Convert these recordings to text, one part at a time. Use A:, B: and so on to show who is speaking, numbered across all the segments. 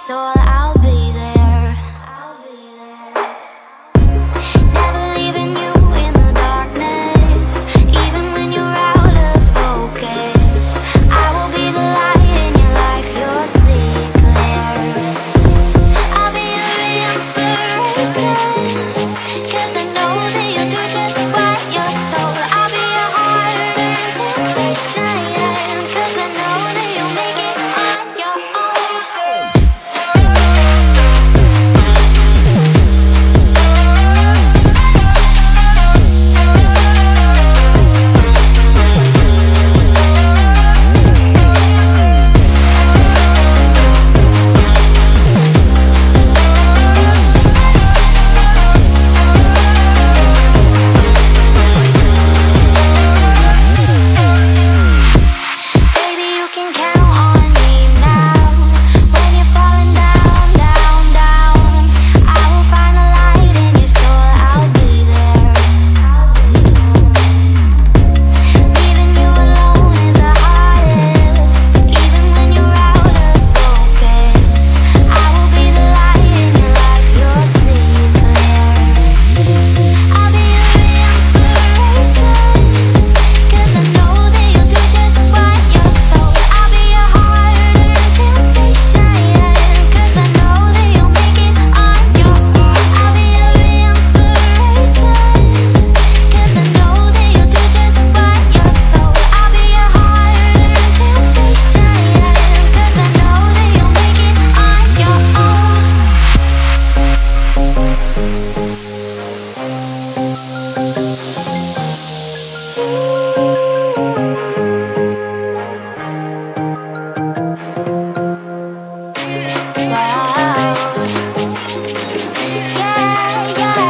A: soul, I'll be there. Never leaving you in the darkness, even when you're out of focus. I will be the light in your life, you'll see it clear. I'll be your inspiration, 'cause I know that you'll do just what you're told. I'll be your heart-earned temptation, 'cause I know that you'll make it on your own. Baby, you can count on me now. When you're falling down, down, down, I will find the light in your soul, I'll be there. Leaving you alone is the hardest, even when you're out of focus. I will be the light in your life, you'll see it clear. I'll be your inspiration, 'cause I know that you'll do just what you're told. I'll be your heart-earned temptation, 'cause I know that you'll make it on your own. I'll be your inspiration, 'cause I know that you'll do just what you're told. I'll be your heart-earned temptation, 'cause I know that you'll make it on your own. Wow. Yeah, yeah.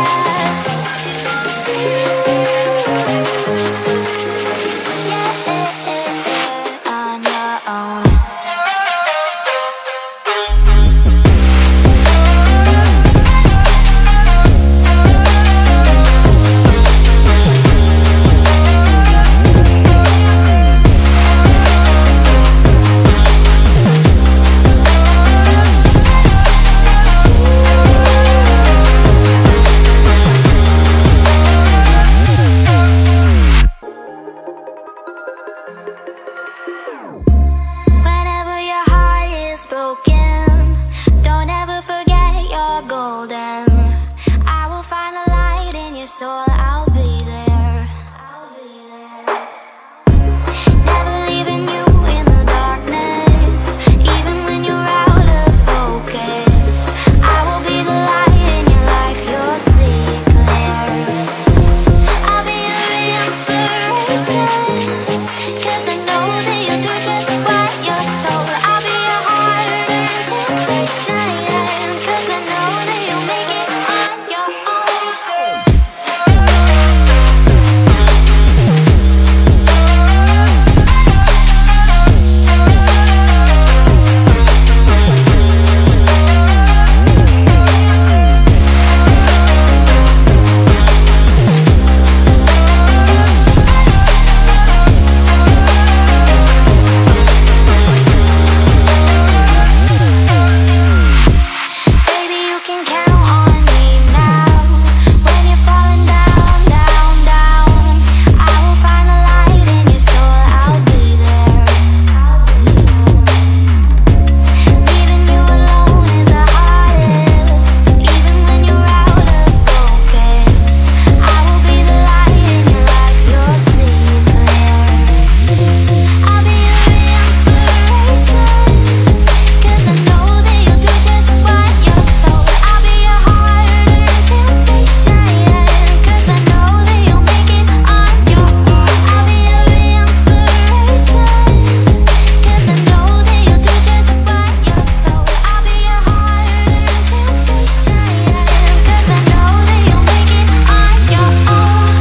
A: On your own. Whenever your heart is broken, don't ever forget you're golden. I will find the light in your soul, I'll be there. Never leaving you in the darkness, even when you're out of focus. I will be the light in your life, you'll see it clear. I'll be your inspiration, 'cause I know that you'll do just what you're told. I'll be your heart-earned temptation, 'cause I know that you'll make it on your own. Baby, you can count on me now. When you're falling down, down, down, I will find the light in your soul, I'll be there. Leaving you alone is the hardest, even when you're out of focus. I will be the light in your life, you'll see it clear. I'll be your inspiration, 'cause I know that you'll do just what you're told. I'll be your heart-earned temptation, 'cause I know that you'll make it on your own. I'll be your inspiration, 'cause I know that you'll do just what you're told. I'll be your heart-earned temptation, 'cause I know that you'll make it on your own.